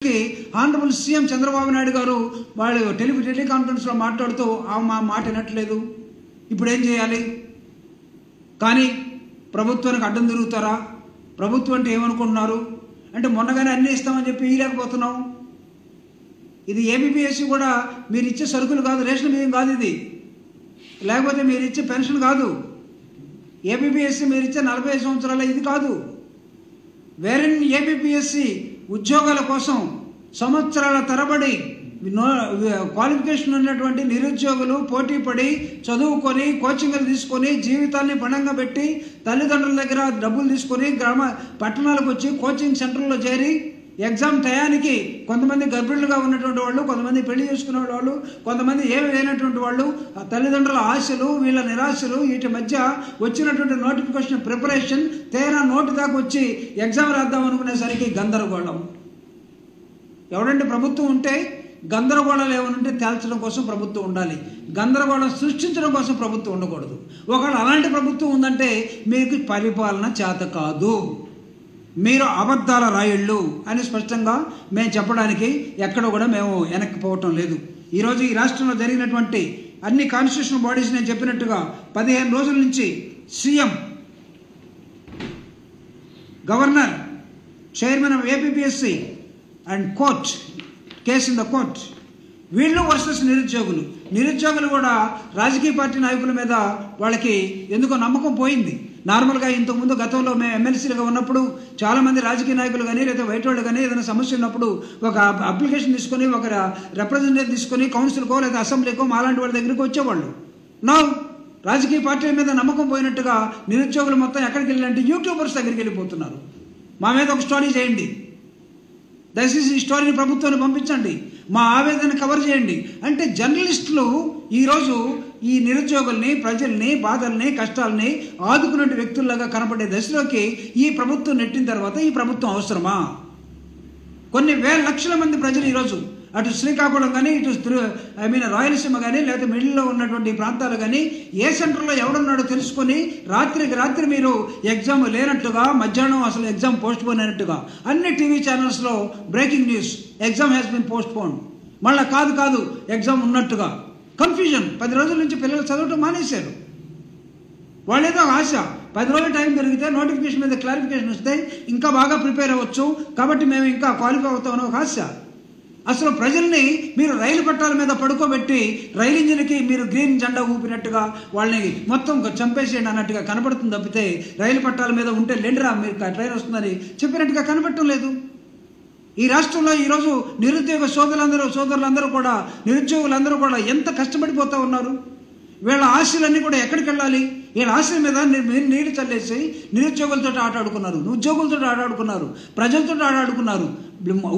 Honourable CM Chandrababu Naidu గారు వాళ్ళు టెలికాన్ఫరెన్స్లో మాట్లాడుతూ మా మాట వినట్లేదు, ఇప్పుడు ఏం చేయాలి? కానీ ప్రభుత్వానికి అడ్డం తిరుగుతారా? ప్రభుత్వం అంటే ఏమనుకుంటున్నారు అంటే మొన్నగానే అన్నీ ఇస్తామని చెప్పి ఇవ్వలేకపోతున్నాం. ఇది ఏబిపిఎస్సి కూడా మీరు ఇచ్చే సరుకులు కాదు, రేషన్ బియ్యం కాదు, ఇది లేకపోతే మీరు ఇచ్చే పెన్షన్ కాదు. ఏబిపిఎస్సి మీరు ఇచ్చే 45 సంవత్సరాల ఇది కాదు. వేరే ఏబిపిఎస్సి ఉద్యోగాల కోసం సంవత్సరాల తరబడి క్వాలిఫికేషన్ ఉన్నటువంటి నిరుద్యోగులు పోటీ పడి చదువుకొని కోచింగ్లు తీసుకొని జీవితాన్ని పణంగా పెట్టి తల్లిదండ్రుల దగ్గర డబ్బులు తీసుకొని పట్టణాలకు వచ్చి కోచింగ్ సెంటర్లో చేరి ఎగ్జామ్ టయానికి కొంతమంది గర్భిణులుగా ఉన్నటువంటి వాళ్ళు, కొంతమంది పెళ్లి చేసుకునే వాళ్ళు, కొంతమంది ఏమి లేనటువంటి వాళ్ళు, ఆ తల్లిదండ్రుల ఆశలు వీళ్ళ నిరాశలు వీటి మధ్య వచ్చినటువంటి నోటిఫికేషన్ ప్రిపరేషన్ తీరా నోటి దాకా వచ్చి ఎగ్జామ్ రాద్దాం అనుకునేసరికి గందరగోళం. ఎవడంటే ప్రభుత్వం ఉంటే గందరగోళాలు ఏమనుంటే తేల్చడం కోసం ప్రభుత్వం ఉండాలి, గందరగోళం సృష్టించడం కోసం ప్రభుత్వం ఉండకూడదు. ఒకవేళ అలాంటి ప్రభుత్వం ఉందంటే మీకు పరిపాలన చేత కాదు, మీరు అబద్ధాల రాయుళ్ళు అని స్పష్టంగా మేము చెప్పడానికి ఎక్కడ కూడా మేము వెనక్కి పోవటం లేదు. ఈరోజు ఈ రాష్ట్రంలో జరిగినటువంటి అన్ని కాన్స్టిట్యూషనల్ బాడీస్ నేను చెప్పినట్టుగా 15 రోజుల నుంచి CM, governor, chairman of APSC and court, case in the court, వీళ్ళు వర్సెస్ నిరుద్యోగులు కూడా రాజకీయ పార్టీ నాయకుల మీద వాళ్ళకి ఎందుకో నమ్మకం పోయింది. నార్మల్గా ఇంతకుముందు గతంలో మేము ఎమ్మెల్సీలుగా ఉన్నప్పుడు చాలామంది రాజకీయ నాయకులు కానీ లేదా బయట వాళ్ళు కానీ ఏదైనా సమస్య ఉన్నప్పుడు ఒక అప్లికేషన్ తీసుకొని ఒక రిప్రజెంటేటివ్ తీసుకొని కౌన్సిల్కో లేదా అసెంబ్లీకో మాలాంటి వాళ్ళ దగ్గరికి వచ్చేవాళ్ళు. నా రాజకీయ పార్టీల మీద నమ్మకం పోయినట్టుగా నిరుద్యోగులు మొత్తం ఎక్కడికి వెళ్ళాలంటే యూట్యూబర్స్ దగ్గరికి వెళ్ళిపోతున్నారు. మా మీద ఒక స్టోరీ చేయండి, దయచేసి ఈ స్టోరీని ప్రభుత్వాన్ని పంపించండి, మా ఆవేదన కవర్ చేయండి అంటే జర్నలిస్టులు ఈరోజు ఈ నిరుద్యోగుల్ని, ప్రజల్ని, బాధల్ని, కష్టాలని ఆదుకునే వ్యక్తుల్లాగా కనపడే దశలోకి ఈ ప్రభుత్వం నెట్టిన తర్వాత ఈ ప్రభుత్వం అవసరమా? కొన్ని వేల లక్షల మంది ప్రజలు ఈరోజు అటు శ్రీకాకుళం కానీ ఇటు రాయలసీమ కానీ లేదా మిడిల్లో ఉన్నటువంటి ప్రాంతాలు కానీ ఏ సెంటర్లో ఎవడున్నాడో తెలుసుకొని రాత్రికి రాత్రి మీరు ఎగ్జామ్ లేనట్టుగా, మధ్యాహ్నం అసలు ఎగ్జామ్ పోస్ట్ పోన్ అయినట్టుగా అన్ని టీవీ ఛానల్స్లో breaking news, exam has been postpone, మళ్ళీ కాదు ఎగ్జామ్ ఉన్నట్టుగా కన్ఫ్యూజన్. 10 రోజుల నుంచి పిల్లలు చదవటం మానేశారు. వాళ్ళేదో ఆశ 10 రోజుల టైం దొరికితే నోటిఫికేషన్ మీద క్లారిఫికేషన్ వస్తే ఇంకా బాగా ప్రిపేర్ అవ్వచ్చు కాబట్టి మేము ఇంకా క్వాలిఫై అవుతామని ఒక ఆశ. అసలు ప్రజల్ని మీరు రైలు పట్టాల మీద పడుకోబెట్టి రైలు ఇంజిన్కి మీరు గ్రీన్ జెండా ఊపినట్టుగా వాళ్ళని మొత్తం చంపేసేయండి అన్నట్టుగా కనపడుతుంది తప్పితే రైలు పట్టాల మీద ఉంటే లెండిరా మీరు ట్రైన్ వస్తుందని చెప్పినట్టుగా కనపడటం లేదు. ఈ రాష్ట్రంలో ఈరోజు నిరుద్యోగ సోదరులందరూ కూడా, నిరుద్యోగులందరూ కూడా ఎంత కష్టపడిపోతూ ఉన్నారు. వీళ్ళ ఆశలన్నీ కూడా ఎక్కడికి వెళ్ళాలి? వీళ్ళ ఆశల మీద నీళ్లు చల్లేసి నిరుద్యోగులతో ఆటాడుకున్నారు, ఉద్యోగులతో ఆటాడుకున్నారు, ప్రజలతో ఆటాడుకున్నారు,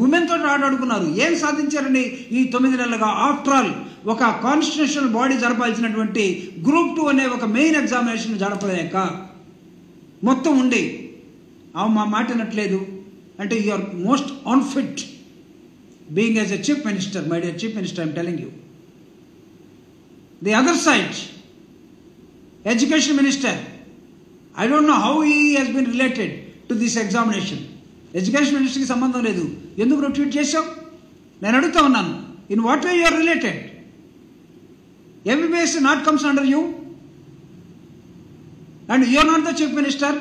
ఉమెన్తో ఆటాడుకున్నారు. ఏం సాధించారని ఈ 9 నెలలుగా? ఆఫ్టర్ ఆల్ ఒక కాన్స్టిట్యూషనల్ బాడీ జరపాల్సినటువంటి గ్రూప్ 2 అనే ఒక మెయిన్ ఎగ్జామినేషన్ జరపలేక మొత్తం ఉండి మా మాట వినట్లేదు అంటే you are most unfit being as a chief minister. My dear chief minister, I'm telling you. The other side, education minister, I don't know how he has been related to this examination. Education minister ki sambandham ledu. Enduku tweet చేశావు? నేను అడుగుతా ఉన్నాను, in what way you are related? MBBS not comes under you and you are not the chief minister.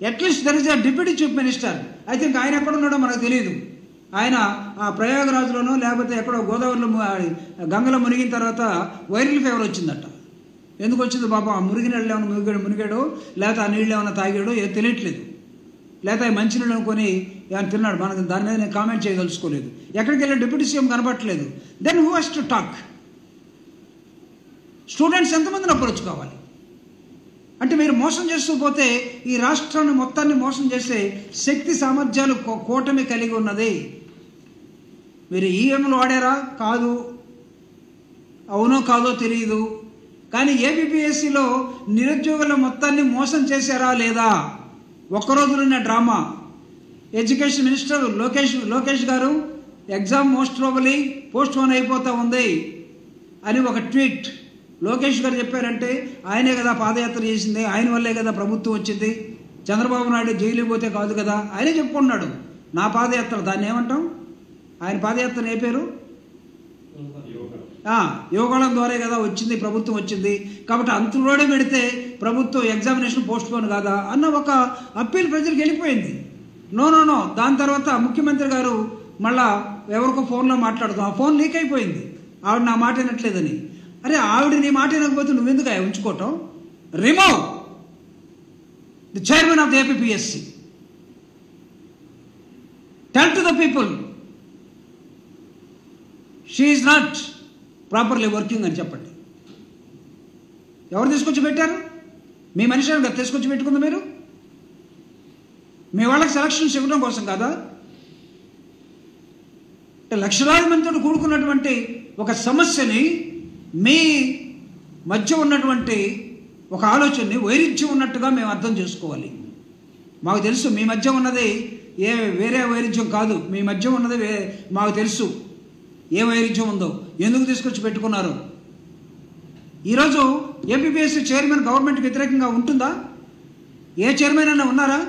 At least there is a deputy chief minister. I think ఆయన ఎక్కడ ఉన్నాడో మనకు తెలియదు. ఆయన ఆ ప్రయాగరాజ్లోనో లేకపోతే ఎక్కడో గోదావరిలో గంగలో మునిగిన తర్వాత వైరల్ ఫీవర్ వచ్చిందట. ఎందుకు వచ్చింది పాపం? ఆ మునిగినీళ్ళు ఏమైనా మునిగాడో లేకపోతే ఆ నీళ్ళు ఏమైనా తాగాడో ఏదో తెలియట్లేదు, లేకపోతే మంచినీళ్ళు అనుకొని ఏమైనా తిన్నాడు. మనకు దాని మీద నేను కామెంట్ చేయదలుచుకోలేదు. ఎక్కడికి వెళ్ళి డిప్యూటీ సీఎం కనపడట్లేదు. Then who has to talk? Students ఎంతమందిని అప్రోచ్ కావాలి? అంటే మీరు మోసం చేస్తూ పోతే ఈ రాష్ట్రాన్ని మొత్తాన్ని మోసం చేసే శక్తి సామర్థ్యాలు కూటమి కలిగి ఉన్నది. మీరు ఈఎంలు వాడారా? కాదు, అవునో కాదో తెలియదు. కానీ ఏబిపిఎస్సిలో నిరుద్యోగుల మొత్తాన్ని మోసం చేశారా లేదా? ఒక్కరోజులున్న డ్రామా. ఎడ్యుకేషన్ మినిస్టర్ లోకేష్ గారు exam most probably post phone అయిపోతూ ఉంది అని ఒక ట్వీట్ లోకేష్ గారు చెప్పారంటే ఆయనే కదా పాదయాత్ర చేసింది, ఆయన వల్లే కదా ప్రభుత్వం వచ్చింది, చంద్రబాబు నాయుడు జైలు పోతే కాదు కదా, ఆయనే చెప్పుకున్నాడు. నా పాదయాత్ర దాన్ని ఏమంటాం? ఆయన పాదయాత్ర ఏ పేరు? యువగళం ద్వారా కదా వచ్చింది, ప్రభుత్వం వచ్చింది కాబట్టి అంతలోనే పెడితే ప్రభుత్వం ఎగ్జామినేషన్ పోస్ట్ పోన్ కాదా అన్న ఒక అప్పీల్ ప్రజలకు వెళ్ళిపోయింది. నో. దాని తర్వాత ముఖ్యమంత్రి గారు మళ్ళా ఎవరికో ఫోన్లో మాట్లాడుతాం, ఆ ఫోన్ లీక్ అయిపోయింది, ఆవిడ నా మాట వినట్లేదని. అరే ఆవిడ నీ మాట వినకపోతే నువ్వెందుకు ఉంచుకోవటం? Remove the chairman of the APPSC. Tell to the people she is not properly working అని చెప్పండి. ఎవరు తీసుకొచ్చి పెట్టారు? మీ మనిషి గారు తీసుకొచ్చి పెట్టుకుంది మీరు. మీ వాళ్ళకి సెలక్షన్స్ ఇవ్వడం కోసం కాదా? లక్షలాది మందితో కూడుకున్నటువంటి ఒక సమస్యని మీ మధ్య ఉన్నటువంటి ఒక ఆలోచనని వైరుధ్యం ఉన్నట్టుగా మేము అర్థం చేసుకోవాలి. మాకు తెలుసు మీ మధ్య ఉన్నది వేరే వైరుధ్యం కాదు, మీ మధ్య ఉన్నది మాకు తెలుసు ఏ వైరుధ్యం ఉందో, ఎందుకు తీసుకొచ్చి పెట్టుకున్నారు. ఈరోజు ఏపీపీఎస్సీ చైర్మన్ గవర్నమెంట్కి వ్యతిరేకంగా ఉంటుందా? ఏ చైర్మన్ అయినా ఉన్నారా?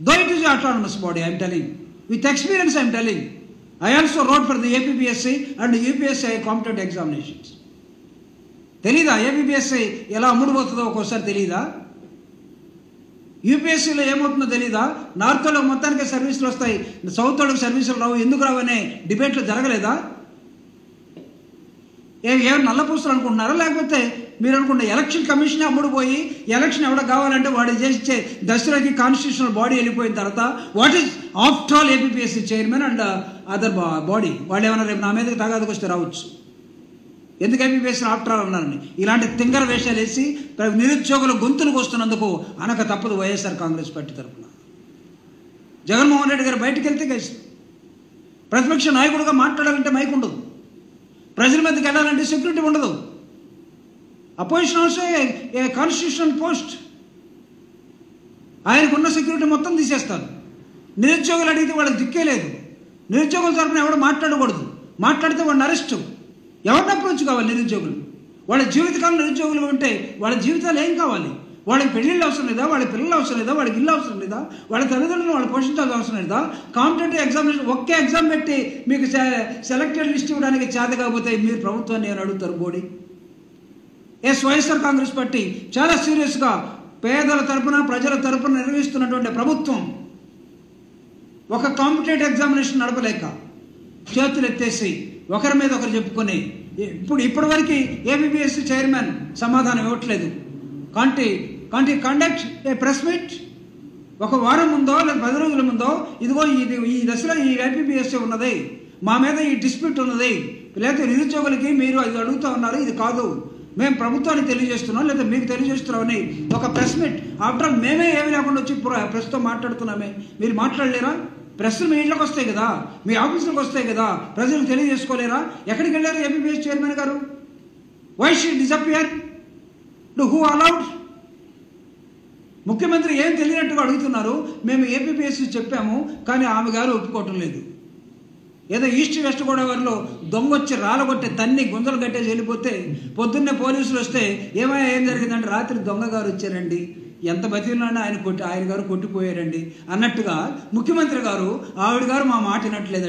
Though it is autonomous body, I am telling. With experience I am telling. I also wrote for the APPSC and UPSC competent examinations. తెలీదా ఏపీపీఎస్సీ ఎలా అమ్ముడుపోతుందో ఒక్కోసారి తెలీదా? యూపీఎస్సీలో ఏమవుతుందో తెలీదా? నార్త్ వాళ్ళకి మొత్తానికి సర్వీసులు వస్తాయి, సౌత్ వాళ్ళకి సర్వీసులు రావు, ఎందుకు రావు అనే డిబేట్లు జరగలేదా? ఏమైనా నల్లపూసలు అనుకుంటున్నారా? లేకపోతే మీరు అనుకుంటే ఎలక్షన్ కమిషనే అమ్ముడుపోయి ఎలక్షన్ ఎవడ కావాలంటే వాడు చేసే దసరాకి కాన్స్టిట్యూషనల్ బాడీ వెళ్ళిపోయిన తర్వాత what is after all APPSC chairman and other body వాళ్ళు ఏమైనా రేపు నా మీదకి తగాదకు వస్తే రావచ్చు. ఎందుకు ఏపీపీఎస్సీ ఆఫ్టర్ ఆల్ అన్నారని ఇలాంటి తింగర వేషాలు వేసి నిరుద్యోగుల గొంతులకు వస్తున్నందుకు అనక తప్పదు వైఎస్ఆర్ కాంగ్రెస్ పార్టీ తరఫున. జగన్మోహన్ రెడ్డి గారు బయటకు వెళ్తే కేసు, ప్రతిపక్ష నాయకుడిగా మాట్లాడాలంటే మైక్ ఉండదు, ప్రజల మీదకి వెళ్ళాలంటే సెక్యూరిటీ ఉండదు. Opposition also a constitutional post, ఆయనకున్న సెక్యూరిటీ మొత్తం తీసేస్తారు. నిరుద్యోగులు అడిగితే వాళ్ళకి దిక్కే లేదు. నిరుద్యోగుల తరఫున ఎవరు మాట్లాడకూడదు, మాట్లాడితే వాడిని అరెస్టు. ఎవరిని అప్రోచ్ కావాలి? నిరుద్యోగులు వాళ్ళ జీవితకాలం నిరుద్యోగులు ఉంటే వాళ్ళ జీవితాలు ఏం కావాలి? వాళ్ళకి పెళ్ళిళ్ళు అవసరం లేదా? వాళ్ళ పిల్లలు అవసరం లేదా? వాళ్ళకి ఇల్లు అవసరం లేదా? వాళ్ళ తల్లిదండ్రులు వాళ్ళు పోషించాల్సిన అవసరం లేదా? కాంపిటేటివ్ ఎగ్జామినేషన్ ఒకే ఎగ్జామ్ పెట్టి మీకు సెలెక్టెడ్ లిస్ట్ ఇవ్వడానికి చేత కాకపోతే మీరు ప్రభుత్వాన్ని ఏమని అడుగుతారు? బోడీ వైఎస్ఆర్ కాంగ్రెస్ పార్టీ చాలా సీరియస్గా పేదల తరపున ప్రజల తరపున నిర్వహిస్తున్నటువంటి ప్రభుత్వం ఒక కాంపిటేటివ్ ఎగ్జామినేషన్ నడపలేక చేతులు ఎత్తేసి ఒకరి మీద ఒకరు చెప్పుకొని ఇప్పటివరకు ఏపీపీఎస్సీ చైర్మన్ సమాధానం ఇవ్వట్లేదు. కండక్ట్ ఏ ప్రెస్ మీట్ ఒక వారం ముందో లేదా 10 రోజుల ముందో, ఇదిగో ఈ దశలో ఈ ఏపీపీఎస్సీ ఉన్నది, మా మీద ఈ డిస్ప్యూట్ ఉన్నది, లేకపోతే నిరుద్యోగులకి మీరు ఇది అడుగుతూ ఉన్నారు, ఇది కాదు మేము ప్రభుత్వానికి తెలియజేస్తున్నాం లేదా మీకు తెలియజేస్తున్నామని ఒక ప్రెస్ మీట్. ఆఫ్టర్ ఆల్ మేమే ఏమి లేకుండా వచ్చి ప్రెస్తో మాట్లాడుతున్నామే, మీరు మాట్లాడలేరా? ప్రెస్లు మీ ఇళ్ళకి వస్తాయి కదా, మీ ఆఫీసులకు వస్తాయి కదా, ప్రజలకు తెలియజేసుకోలేరా? ఎక్కడికి వెళ్ళారు ఏపీపీఎస్సీ చైర్మన్ గారు? Why she disappear? Who allowed? ముఖ్యమంత్రి ఏం తెలియనట్టుగా అడుగుతున్నారు. మేము ఏపీపీఎస్సీ చెప్పాము కానీ ఆమె గారు ఒప్పుకోవటం లేదు. ఏదో ఈస్ట్ వెస్ట్ గోదావరిలో దొంగ వచ్చి రాలగొట్టి తన్ని గుంజలు కట్టేసి వెళ్ళిపోతే పొద్దున్నే పోలీసులు వస్తే ఏమైనా ఏం జరిగిందంటే రాత్రి దొంగ గారు వచ్చారండి, ఎంత బతికినా ఆయన గారు కొట్టిపోయారండి అన్నట్టుగా ముఖ్యమంత్రి గారు ఆవిడ గారు మా మాట వినట్లేదండి.